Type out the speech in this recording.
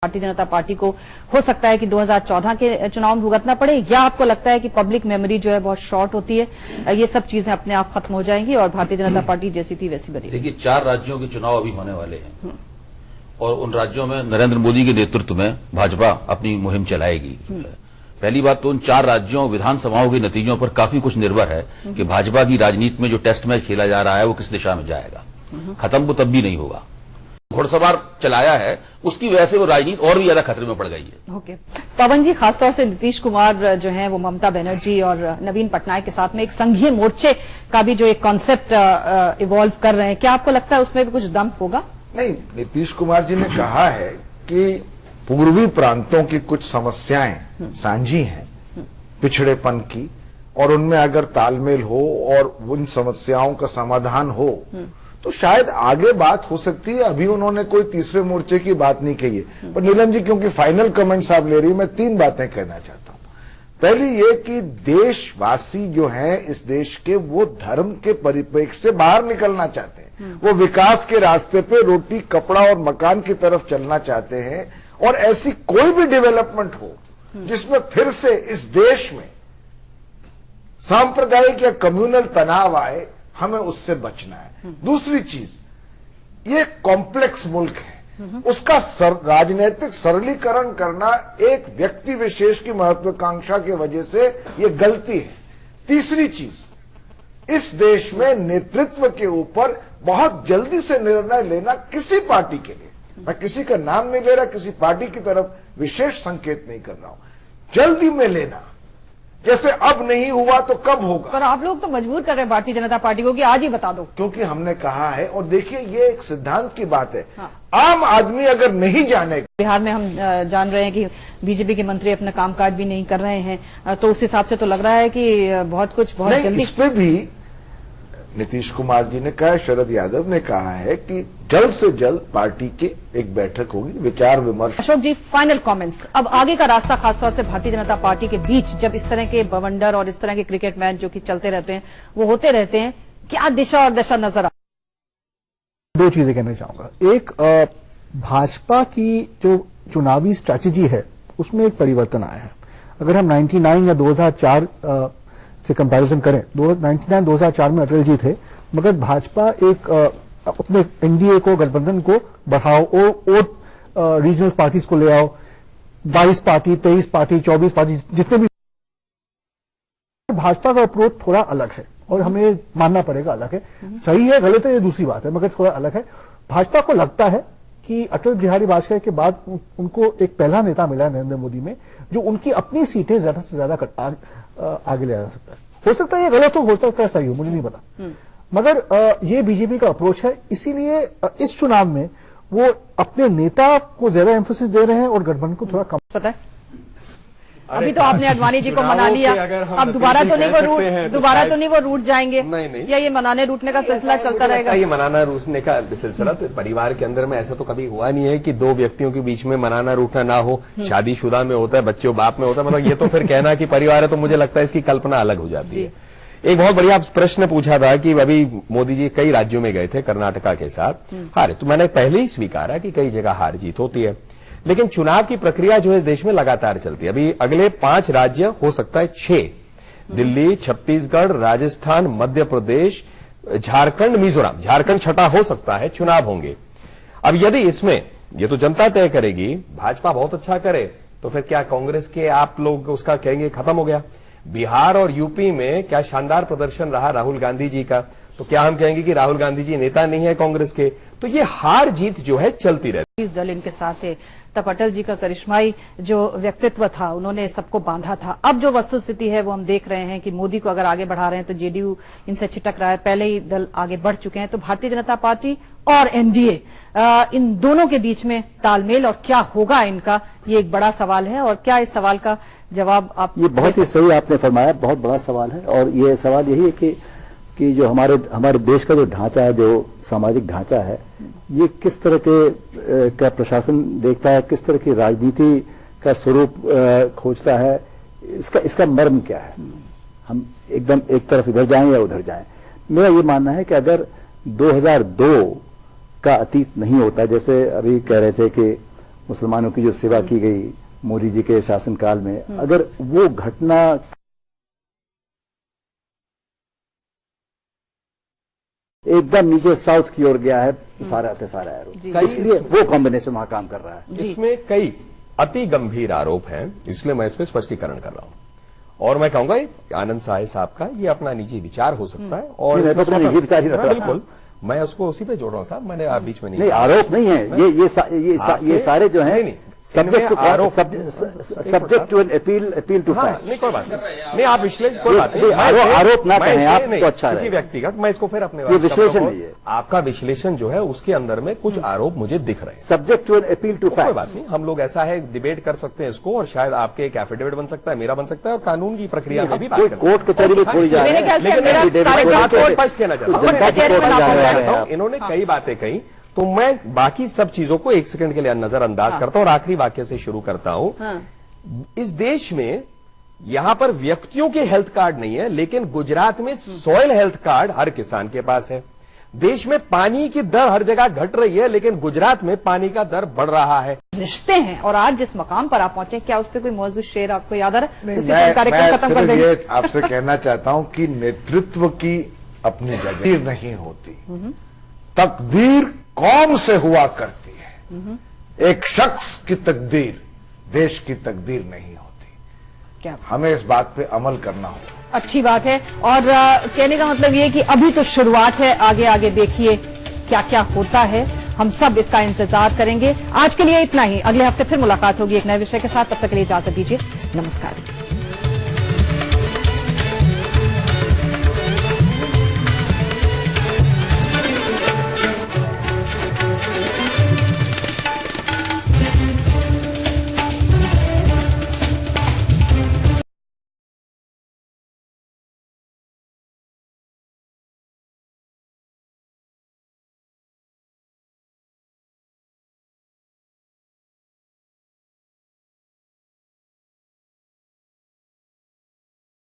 Bharatiya Janata party को हो सकता है कि 2014 के चुनाव में भुगतना पड़े, या आपको लगता है कि पब्लिक मेमोरी जो है बहुत शॉर्ट होती है, ये सब चीजें अपने आप खत्म हो जाएंगी और भारतीय जनता पार्टी जैसी थी वैसी बनी? देखिए, 4 राज्यों के चुनाव अभी होने वाले हैं और उन राज्यों में नरेंद्र मोदी के नेतृत्व में भाजपा अपनी मुहिम चलाएगी। पहली बात तो उन 4 राज्यों विधानसभाओं के नतीजों पर काफी कुछ निर्भर है कि भाजपा की राजनीति में जो टेस्ट मैच खेला जा रहा है वो किस दिशा में जाएगा। खत्म तो तब भी नहीं होगा। घुड़सवार चलाया है, उसकी वजह से वो राजनीति और भी ज्यादा खतरे में पड़ गई है। ओके, पवन जी, खासतौर से नीतीश कुमार जो हैं वो ममता बनर्जी और नवीन पटनायक के साथ में एक संघीय मोर्चे का भी जो एक कॉन्सेप्ट इवॉल्व कर रहे हैं, क्या आपको लगता है उसमें भी कुछ दम होगा? नहीं, नीतीश कुमार जी ने कहा है कि पूर्वी प्रांतों की कुछ समस्याएं साझी हैं पिछड़ेपन की, और उनमें अगर तालमेल हो और उन समस्याओं का समाधान हो तो शायद आगे बात हो सकती है। अभी उन्होंने कोई तीसरे मोर्चे की बात नहीं कही है। पर नीलम जी, क्योंकि फाइनल कमेंट्स आप ले रही है, मैं 3 बातें कहना चाहता हूं। पहली ये कि देशवासी जो हैं इस देश के, वो धर्म के परिप्रेक्ष्य से बाहर निकलना चाहते हैं। वो विकास के रास्ते पे रोटी कपड़ा और मकान की तरफ चलना चाहते हैं, और ऐसी कोई भी डेवलपमेंट हो जिसमें फिर से इस देश में सांप्रदायिक या कम्युनल तनाव आए, हमें उससे बचना है। दूसरी चीज, ये कॉम्प्लेक्स मुल्क है, उसका राजनीतिक सरलीकरण करना एक व्यक्ति विशेष की महत्वाकांक्षा की वजह से ये गलती है। तीसरी चीज, इस देश में नेतृत्व के ऊपर बहुत जल्दी से निर्णय लेना किसी पार्टी के लिए, मैं किसी का नाम नहीं ले रहा, किसी पार्टी की तरफ विशेष संकेत नहीं कर रहा हूं, जल्दी में लेना, जैसे अब नहीं हुआ तो कब होगा। पर आप लोग तो मजबूर कर रहे हैं भारतीय जनता पार्टी को कि आज ही बता दो, क्योंकि हमने कहा है। और देखिए, ये एक सिद्धांत की बात है। हाँ। आम आदमी अगर नहीं जाने, बिहार में हम जान रहे हैं कि बीजेपी के मंत्री अपना कामकाज भी नहीं कर रहे हैं, तो उस हिसाब से तो लग रहा है कि बहुत जल्दी। इस पे भी नीतीश कुमार जी ने कहा, शरद यादव ने कहा है कि जल्द से जल्द पार्टी की एक बैठक होगी, विचार विमर्श। अशोक जी, फाइनल कमेंट्स, अब आगे का रास्ता खासतौर से भारतीय जनता पार्टी के बीच, जब इस तरह के बवंडर और इस तरह के क्रिकेट मैच जो कि चलते रहते हैं वो होते रहते हैं, क्या दिशा और दशा नजर आ? 2 चीजें कहना चाहूंगा। एक, भाजपा की जो चुनावी स्ट्रैटेजी है उसमें एक परिवर्तन आया है। अगर हम 99 या 2004 से कंपैरिजन करें, 1999-2004 में अटल जी थे, मगर भाजपा एक अपने एनडीए को, गठबंधन को बढ़ाओ और रीजनल पार्टीज को ले आओ, 22 पार्टी, 23 पार्टी, 24 पार्टी, जितने भी। भाजपा का अप्रोच थोड़ा अलग है और हमें मानना पड़ेगा अलग है। सही है गलत है ये दूसरी बात है, मगर थोड़ा अलग है। भाजपा को लगता है कि अटल बिहारी वाजपेयी के बाद उनको एक पहला नेता मिला नरेंद्र मोदी में, जो उनकी अपनी सीटें ज्यादा से ज्यादा आगे ले जा सकता है। हो सकता है ये गलत हो सकता है सही हो, मुझे नहीं पता, मगर ये बीजेपी का अप्रोच है। इसीलिए इस चुनाव में वो अपने नेता को ज्यादा एम्फोसिस दे रहे हैं और गठबंधन को थोड़ा कम। पता है अभी तो आपने अडवाणी जी को मना लिया, अब दोबारा तो नहीं वो रूठ जाएंगे? नहीं। या ये मनाने रूठने का सिलसिला चलता रहेगा? ये मनाना रूठने का सिलसिला तो परिवार के अंदर में ऐसा तो कभी हुआ नहीं है कि 2 व्यक्तियों के बीच में मनाना रूठना ना हो। शादीशुदा में होता है, बच्चों बाप में होता है, मतलब ये तो फिर कहना कि परिवार है, तो मुझे लगता है इसकी कल्पना अलग हो जाती है। एक बहुत बढ़िया प्रश्न पूछा था कि अभी मोदी जी कई राज्यों में गए थे कर्नाटका के साथ, हारे, तो मैंने पहले ही स्वीकारा कि कई जगह हार जीत होती है, लेकिन चुनाव की प्रक्रिया जो है इस देश में लगातार चलती है। अभी अगले 5 राज्य, हो सकता है 6, दिल्ली, छत्तीसगढ़, राजस्थान, मध्य प्रदेश, झारखंड, मिजोरम, झारखंड छठा हो सकता है, चुनाव होंगे। अब यदि इसमें, ये तो जनता तय करेगी, भाजपा बहुत अच्छा करे तो फिर क्या कांग्रेस के आप लोग उसका कहेंगे खत्म हो गया? बिहार और यूपी में क्या शानदार प्रदर्शन रहा राहुल गांधी जी का, तो क्या हम कहेंगे कि राहुल गांधी जी नेता नहीं है कांग्रेस के? तो ये हार जीत जो है चलती रहती है। इस दल इनके साथ है, तब अटल जी का करिश्माई जो व्यक्तित्व था, उन्होंने सबको बांधा था। अब जो वस्तुस्थिति है वो हम देख रहे हैं कि मोदी को अगर आगे बढ़ा रहे हैं तो जेडीयू इनसे छिटक रहा है, पहले ही दल आगे बढ़ चुके हैं। तो भारतीय जनता पार्टी और एनडीए, इन दोनों के बीच में तालमेल और क्या होगा इनका, ये एक बड़ा सवाल है। और क्या इस सवाल का जवाब आप? ये बहुत ही सही आपने फरमाया, बहुत बड़ा सवाल है। और ये सवाल यही है कि जो हमारे देश का जो ढांचा है, जो सामाजिक ढांचा है, ये किस तरह के का प्रशासन देखता है, किस तरह की राजनीति का स्वरूप खोजता है, इसका मर्म क्या है। हम एकदम एक तरफ इधर जाएं या उधर जाएं। मेरा ये मानना है कि अगर 2002 का अतीत नहीं होता, जैसे अभी कह रहे थे कि मुसलमानों की जो सेवा की गई मोदी जी के शासनकाल में, अगर वो घटना एकदम नीचे साउथ की ओर गया है, सारा पे सारा आरोप, इसलिए वो कॉम्बिनेशन वहां काम कर रहा है। इसमें कई अति गंभीर आरोप हैं, इसलिए मैं इसमें स्पष्टीकरण कर रहा हूं। और मैं कहूंगा आनंद साय साहब का ये अपना निजी विचार हो सकता है, और निजी विचार ही रखा, बिल्कुल मैं उसको उसी पे जोड़ रहा हूं साहब, मैंने आप बीच में नहीं आरोप नहीं है, ये सारे जो है subject to an appeal to fact. नहीं कोई बात नहीं, आप विश्लेषण कोई बात नहीं, आरोप ना कहें आप तो अच्छा है व्यक्तिगत, मैं इसको फिर अपने विश्लेषण नहीं है, आपका विश्लेषण जो है उसके अंदर में कुछ आरोप मुझे दिख रहे हैं। Subject to an appeal to fact, कोई बात नहीं, हम लोग ऐसा है डिबेट कर सकते हैं इसको, और शायद आपके एक एफिडेविट बन सकता है, मेरा बन सकता है, और कानून की प्रक्रिया में भी बात कर सकते हैं। कोर्ट कचहरी में थोड़ी जा रहे हैं, स्पष्ट कहना चाहता हूं, इन्होंने कई बातें कही, तो मैं बाकी सब चीजों को एक सेकंड के लिए नजरअंदाज करता हूं और आखिरी वाक्य से शुरू करता हूं। इस देश में यहां पर व्यक्तियों के हेल्थ कार्ड नहीं है, लेकिन गुजरात में सॉइल हेल्थ कार्ड हर किसान के पास है। देश में पानी की दर हर जगह घट रही है, लेकिन गुजरात में पानी का दर बढ़ रहा है। रिश्ते हैं, और आज जिस मकाम पर आप पहुंचे, क्या उस पर कोई मौजूद शेर आपको याद आ रहा है? मैं सिर्फ ये आपसे कहना चाहता हूं कि नेतृत्व की अपनी जगह नहीं होती, तकदीर कौम से हुआ करती है। एक शख्स की तकदीर देश की तकदीर नहीं होती। क्या हमें इस बात पे अमल करना होगा। अच्छी बात है, और कहने का मतलब ये कि अभी तो शुरुआत है, आगे आगे देखिए क्या क्या होता है, हम सब इसका इंतजार करेंगे। आज के लिए इतना ही, अगले हफ्ते फिर मुलाकात होगी एक नए विषय के साथ, तब तक के लिए इजाजत दीजिए, नमस्कार।